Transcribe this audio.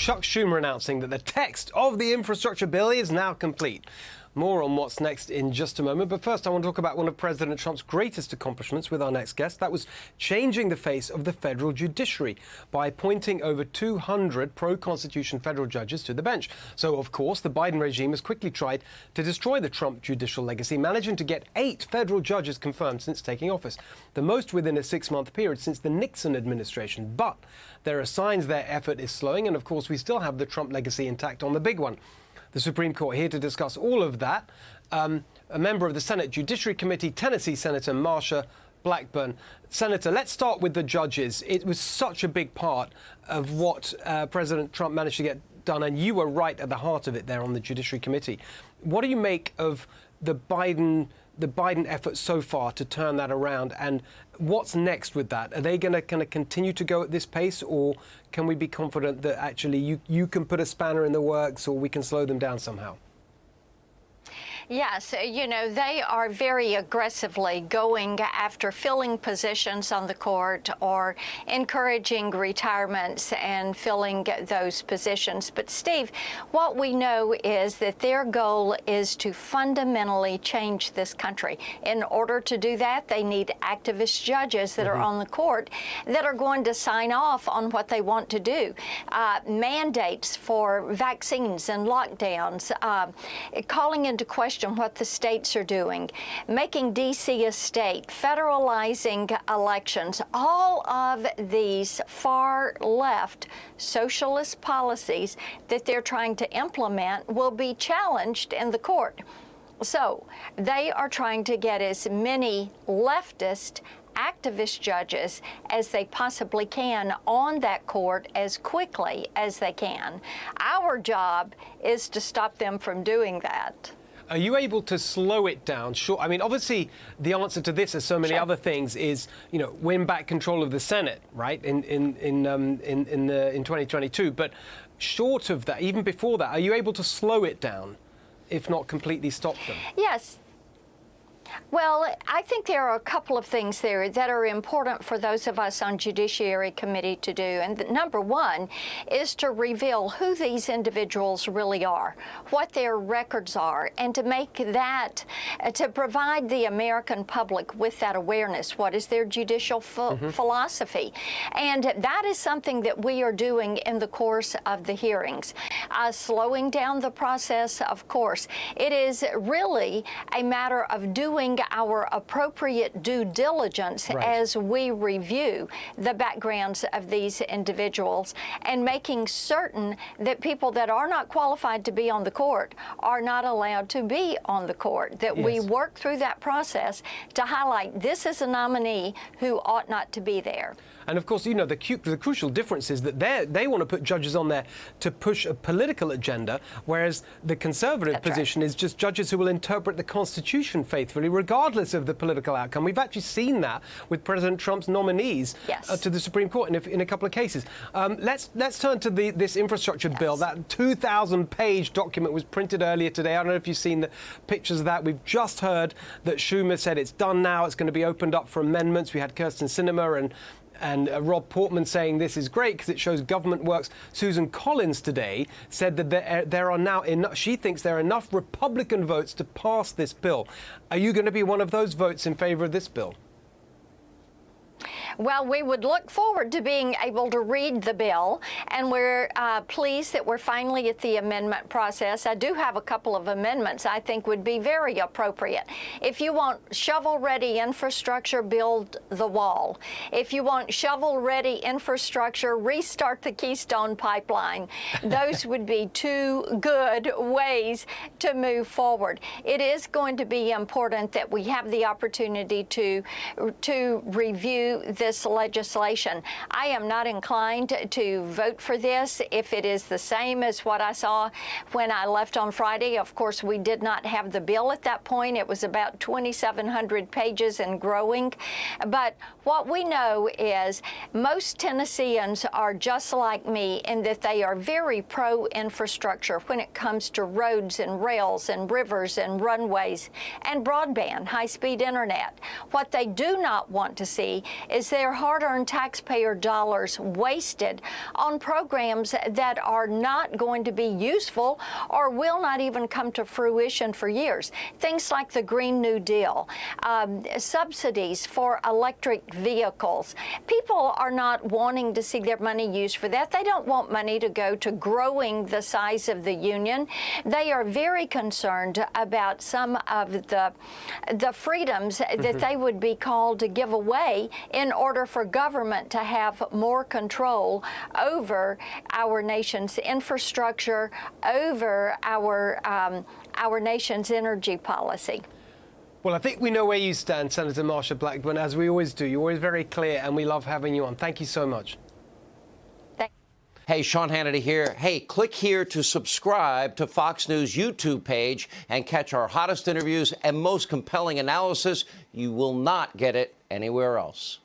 Chuck Schumer announcing that the text of the infrastructure bill is now complete. More on what's next in just a moment. But first, I want to talk about one of President Trump's greatest accomplishments with our next guest. That was changing the face of the federal judiciary by appointing over 200 pro-Constitution federal judges to the bench. So, of course, the Biden regime has quickly tried to destroy the Trump judicial legacy, managing to get 8 federal judges confirmed since taking office, the most within a 6-month period since the Nixon administration. But there are signs their effort is slowing, and of course, we still have the Trump legacy intact on the big one. The Supreme Court here to discuss all of that. A member of the Senate Judiciary Committee, Tennessee Senator Marsha Blackburn. Senator, let's start with the judges. It was such a big part of what President Trump managed to get done, and you were right at the heart of it there on the Judiciary Committee. What do you make of the Biden effort so far to turn that around, and what's next with that? Are they going to kind of continue to go at this pace, or can we be confident that actually you can put a spanner in the works, or we can slow them down somehow? Yes, you know, they are very aggressively going after filling positions on the court or encouraging retirements and filling those positions. But Steve, what we know is that their goal is to fundamentally change this country. In order to do that, they need activist judges that are on the court that are going to sign off on what they want to do. Mandates for vaccines and lockdowns, calling into question what the states are doing, making D.C. a state, federalizing elections. All of these far left socialist policies that they're trying to implement will be challenged in the court. So they are trying to get as many leftist activist judges as they possibly can on that court as quickly as they can. Our job is to stop them from doing that. Are you able to slow it down? Sure. I mean, obviously, the answer to this, as so many other things, is win back control of the Senate, right? In 2022. But short of that, even before that, are you able to slow it down, if not completely stop them? Yes. Well, I think there are a couple of things there that are important for those of us on Judiciary Committee to do. And number one is to reveal who these individuals really are, what their records are, and to make that, to provide the American public with that awareness. What is their judicial philosophy? And that is something that we are doing in the course of the hearings. Slowing down the process, of course. It is really a matter of doing our appropriate due diligence as we review the backgrounds of these individuals and making certain that people that are not qualified to be on the court are not allowed to be on the court, that we work through that process to highlight this is a nominee who ought not to be there. And of course, the crucial difference is that they want to put judges on there to push a political agenda, whereas the conservative position is just judges who will interpret the Constitution faithfully, regardless of the political outcome. We've actually seen that with President Trump's nominees to the Supreme Court in a couple of cases. Let's turn to this infrastructure bill. That 2,000-page document was printed earlier today. I don't know if you've seen the pictures of that. We've just heard that Schumer said it's done now. It's going to be opened up for amendments. We had Kirsten Sinema and Rob Portman saying this is great because it shows government works. Susan Collins today said that there are now she thinks there are enough Republican votes to pass this bill. Are you going to be one of those votes in favor of this bill? Well, we would look forward to being able to read the bill, and we're pleased that we're finally at the amendment process. I do have a couple of amendments I think would be very appropriate. If you want shovel-ready infrastructure, build the wall. If you want shovel-ready infrastructure, restart the Keystone Pipeline. Those would be 2 good ways to move forward. It is going to be important that we have the opportunity to review this legislation. I am not inclined to vote for this if it is the same as what I saw when I left on Friday. Of course, we did not have the bill at that point. It was about 2,700 pages and growing. But what we know is most Tennesseans are just like me in that they are very pro-infrastructure when it comes to roads and rails and rivers and runways and broadband, high-speed internet. What they do not want to see is that their hard-earned taxpayer dollars wasted on programs that are not going to be useful or will not even come to fruition for years. Things like the Green New Deal, subsidies for electric vehicles. People are not wanting to see their money used for that. They don't want money to go to growing the size of the union. They are very concerned about some of the freedoms that they would be called to give away in order for government to have more control over our nation's infrastructure, over our nation's energy policy. Well, I think we know where you stand, Senator Marsha Blackburn, as we always do. You're always very clear, and we love having you on. Thank you so much. Hey, Sean Hannity here. Hey, click here to subscribe to Fox News YouTube page and catch our hottest interviews and most compelling analysis. You will not get it anywhere else.